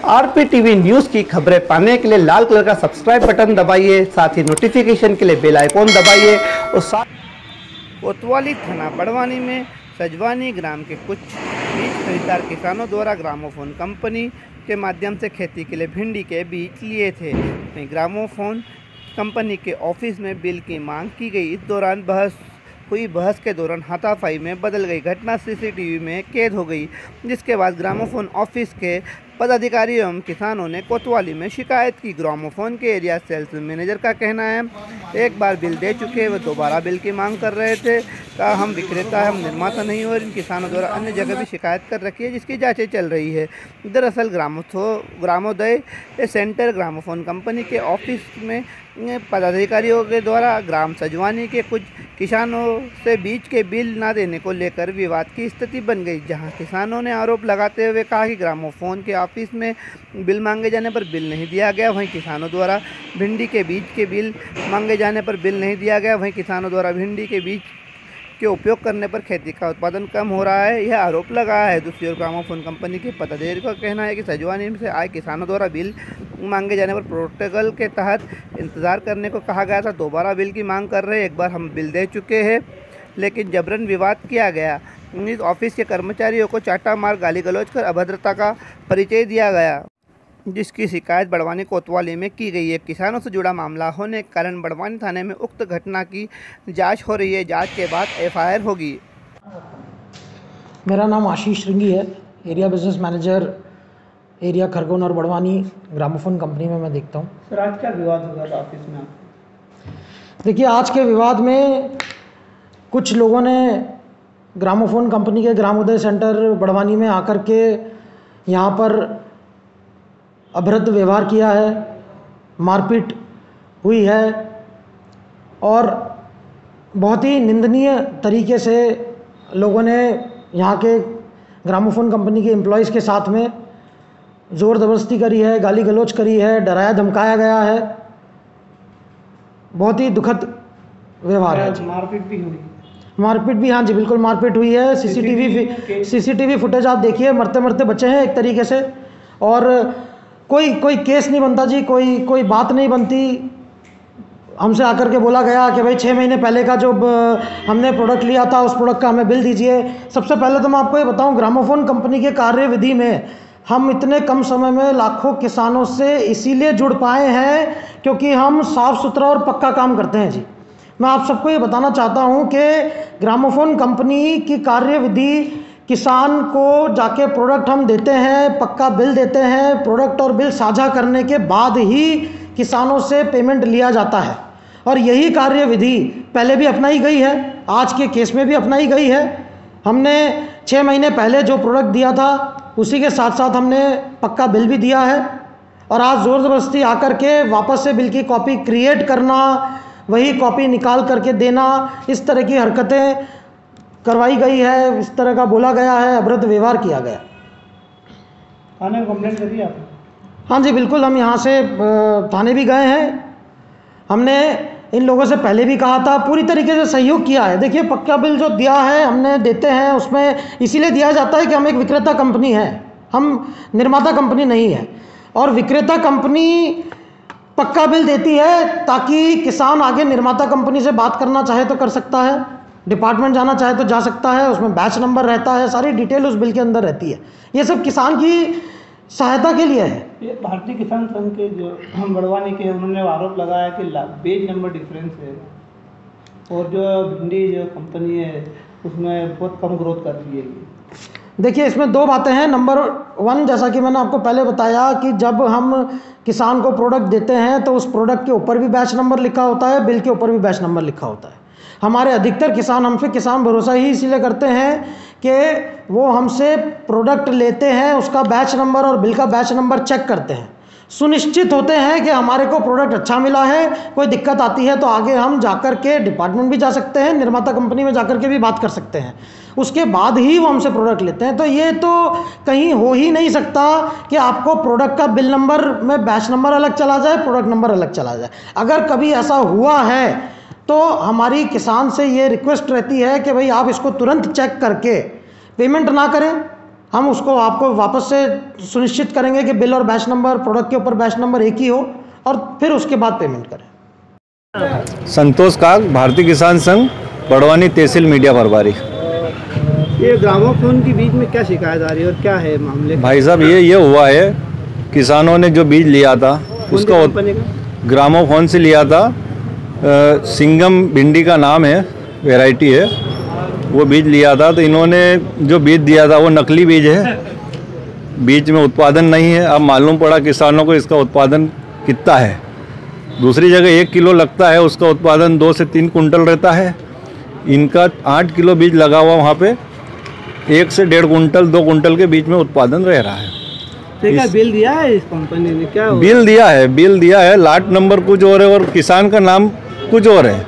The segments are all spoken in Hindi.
आरपीटीवी न्यूज़ की खबरें पाने के लिए लाल कलर का सब्सक्राइब बटन दबाइए, साथ ही नोटिफिकेशन के लिए बेल आइकॉन दबाइए। और साथ कोतवाली थाना बड़वानी में सजवानी ग्राम के कुछ बीज खरीदार किसानों द्वारा ग्रामोफोन कंपनी के माध्यम से खेती के लिए भिंडी के बीज लिए थे। वहीं ग्रामोफोन कंपनी के ऑफिस में बिल की मांग की गई। इस दौरान बहस के दौरान हाथापाई में बदल गई। घटना सीसीटीवी में कैद हो गई, जिसके बाद ग्रामोफोन ऑफिस के पदाधिकारियों एवं किसानों ने कोतवाली में शिकायत की। ग्रामोफोन के एरिया सेल्स मैनेजर का कहना है, एक बार बिल दे चुके, वे दोबारा बिल की मांग कर रहे थे। कहा, हम विक्रेता हम निर्माता नहीं, और इन किसानों द्वारा अन्य जगह भी शिकायत कर रखी है, जिसकी जांचें चल रही है। दरअसल ग्रामोदय सेंटर ग्रामोफोन कंपनी के ऑफिस में पदाधिकारियों के द्वारा ग्राम सजवानी के कुछ किसानों से बीज के बिल न देने को लेकर विवाद की स्थिति बन गई, जहां किसानों ने आरोप लगाते हुए कहा कि ग्रामोफोन के ऑफिस में बिल मांगे जाने पर बिल नहीं दिया गया। वहीं किसानों द्वारा भिंडी के बीज के बिल मांगे जाने पर बिल नहीं दिया गया। वहीं किसानों द्वारा भिंडी के बीज के उपयोग करने पर खेती का उत्पादन कम हो रहा है, यह आरोप लगाया है। दूसरी ओर ग्रामोफोन कंपनी के पदाधिकारी का कहना है कि सजवानी से आए किसानों द्वारा बिल मांगे जाने पर प्रोटोकॉल के तहत इंतजार करने को कहा गया था। दोबारा बिल की मांग कर रहे हैं। एक बार हम बिल दे चुके हैं, लेकिन जबरन विवाद किया गया। इस ऑफिस के कर्मचारियों को चाटा मार गाली गलौज कर अभद्रता का परिचय दिया गया, जिसकी शिकायत बड़वानी कोतवाली में की गई है। किसानों से जुड़ा मामला होने के कारण बड़वानी थाने में उक्त घटना की जांच हो रही है। जांच के बाद एफआईआर होगी। मेरा नाम आशीष श्रृंगी है, area business manager area Khargone और बड़वानी ग्रामोफोन कंपनी में मैं देखता हूँ। सर, आज क्या विवाद हुआ था ऑफिस में? देखिए, आज के विवाद में कुछ लोगों ने ग्रामोफोन कंपनी के ग्रामोदय सेंटर बड़वानी में आकर के यहाँ पर अभद्र व्यवहार किया है, मारपीट हुई है और बहुत ही निंदनीय तरीके से लोगों ने यहाँ के ग्रामोफोन कंपनी के एम्प्लॉयज़ के साथ में ज़ोर ज़बरदस्ती करी है, गाली गलौज करी है, डराया धमकाया गया है। बहुत ही दुखद व्यवहार है। मारपीट भी हुई? मारपीट भी, हाँ जी बिल्कुल मारपीट हुई है। सीसीटीवी फुटेज आप देखिए, मरते मरते बचे हैं एक तरीके से। और कोई केस नहीं बनता जी, कोई बात नहीं बनती। हमसे आकर के बोला गया कि भाई 6 महीने पहले का जो हमने प्रोडक्ट लिया था उस प्रोडक्ट का हमें बिल दीजिए। सबसे पहले तो मैं आपको ये बताऊं, ग्रामोफोन कंपनी के कार्यविधि में हम इतने कम समय में लाखों किसानों से इसीलिए जुड़ पाए हैं क्योंकि हम साफ़ सुथरा और पक्का काम करते हैं जी। मैं आप सबको ये बताना चाहता हूँ कि ग्रामोफोन कंपनी की कार्यविधि, किसान को जाके प्रोडक्ट हम देते हैं, पक्का बिल देते हैं, प्रोडक्ट और बिल साझा करने के बाद ही किसानों से पेमेंट लिया जाता है। और यही कार्यविधि पहले भी अपनाई गई है, आज के केस में भी अपनाई गई है। हमने 6 महीने पहले जो प्रोडक्ट दिया था उसी के साथ साथ हमने पक्का बिल भी दिया है। और आज ज़ोर ज़बरदस्ती आकर के वापस से बिल की कॉपी क्रिएट करना, वही कॉपी निकाल करके देना, इस तरह की हरकतें करवाई गई है, इस तरह का बोला गया है, अभद्र व्यवहार किया गया। थाने में कंप्लेंट करी आपने? हाँ जी बिल्कुल, हम यहाँ से थाने भी गए हैं। हमने इन लोगों से पहले भी कहा था, पूरी तरीके से सहयोग किया है। देखिए, पक्का बिल जो दिया है हमने देते हैं, उसमें इसीलिए दिया जाता है कि हम एक विक्रेता कंपनी है, हम निर्माता कंपनी नहीं है। और विक्रेता कंपनी पक्का बिल देती है ताकि किसान आगे निर्माता कंपनी से बात करना चाहे तो कर सकता है, डिपार्टमेंट जाना चाहे तो जा सकता है, उसमें बैच नंबर रहता है, सारी डिटेल उस बिल के अंदर रहती है। ये सब किसान की सहायता के लिए है। ये भारतीय किसान संघ के जो बड़वानी के, उन्होंने आरोप लगाया कि पेज नंबर डिफरेंस है और जो भिंडी जो कंपनी है उसमें बहुत कम ग्रोथ कर रही है। देखिए, इसमें 2 बातें हैं। नंबर 1, जैसा कि मैंने आपको पहले बताया कि जब हम किसान को प्रोडक्ट देते हैं तो उस प्रोडक्ट के ऊपर भी बैच नंबर लिखा होता है, बिल के ऊपर भी बैच नंबर लिखा होता है। हमारे अधिकतर किसान हमसे किसान भरोसा ही इसीलिए करते हैं कि वो हमसे प्रोडक्ट लेते हैं, उसका बैच नंबर और बिल का बैच नंबर चेक करते हैं, सुनिश्चित होते हैं कि हमारे को प्रोडक्ट अच्छा मिला है। कोई दिक्कत आती है तो आगे हम जाकर के डिपार्टमेंट भी जा सकते हैं, निर्माता कंपनी में जाकर के भी बात कर सकते हैं, उसके बाद ही वो हमसे प्रोडक्ट लेते हैं। तो ये तो कहीं हो ही नहीं सकता कि आपको प्रोडक्ट का बिल नंबर में बैच नंबर अलग चला जाए, प्रोडक्ट नंबर अलग चला जाए। अगर कभी ऐसा हुआ है तो हमारी किसान से ये रिक्वेस्ट रहती है कि भाई आप इसको तुरंत चेक करके पेमेंट ना करें, हम उसको आपको वापस से सुनिश्चित करेंगे कि बिल और बैच नंबर, प्रोडक्ट के ऊपर बैच नंबर एक ही हो, और फिर उसके बाद पेमेंट करें। संतोष काग, भारतीय किसान संघ, बड़वानी तहसील मीडिया प्रभारी। ये ग्रामोफोन के बीच में क्या शिकायत आ रही है और क्या है मामले? भाई साहब ये हुआ है, किसानों ने जो बीज लिया था उसका कंपनी का? ग्रामोफोन से लिया था, सिंगम भिंडी का नाम है, वैरायटी है, वो बीज लिया था। तो इन्होंने जो बीज दिया था वो नकली बीज है, बीज में उत्पादन नहीं है। अब मालूम पड़ा किसानों को इसका उत्पादन कितना है। दूसरी जगह 1 किलो लगता है, उसका उत्पादन 2 से 3 कुंटल रहता है। इनका 8 किलो बीज लगा हुआ, वहाँ पे 1 से 1.5 कुंटल 2 कुंटल के बीच में उत्पादन रह रहा है। तो क्या बिल दिया है इस कंपनी ने? क्या बिल दिया है, लाट नंबर कुछ और है और किसान का नाम कुछ और है,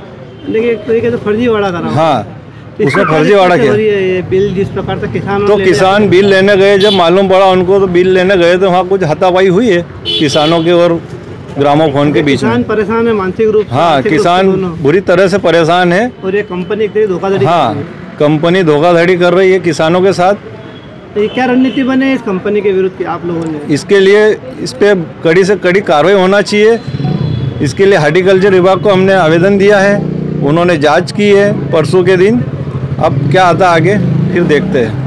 लेकिन एक तरीके से फर्जीवाड़ा करा। हाँ, उसमें फर्जीवाड़ा किया। ये बिल जिस प्रकार से किसान बिल लेने गए, जब मालूम पड़ा उनको तो बिल लेने गए तो वहाँ कुछ हाथापाई हुई है किसानों के और ग्रामोफोन के बीच में। किसान परेशान है मानसिक रूप से। हाँ, किसान बुरी तरह से परेशान है और ये कंपनी एक धोखाधड़ी। हाँ, कंपनी धोखाधड़ी कर रही है किसानों के साथ। तो ये क्या रणनीति बने इस कंपनी के विरुद्ध की आप लोगों ने? इसके लिए इस पे कड़ी से कड़ी कार्रवाई होना चाहिए। इसके लिए हॉर्टिकल्चर विभाग को हमने आवेदन दिया है, उन्होंने जांच की है परसों के दिन। अब क्या आता आगे फिर देखते हैं।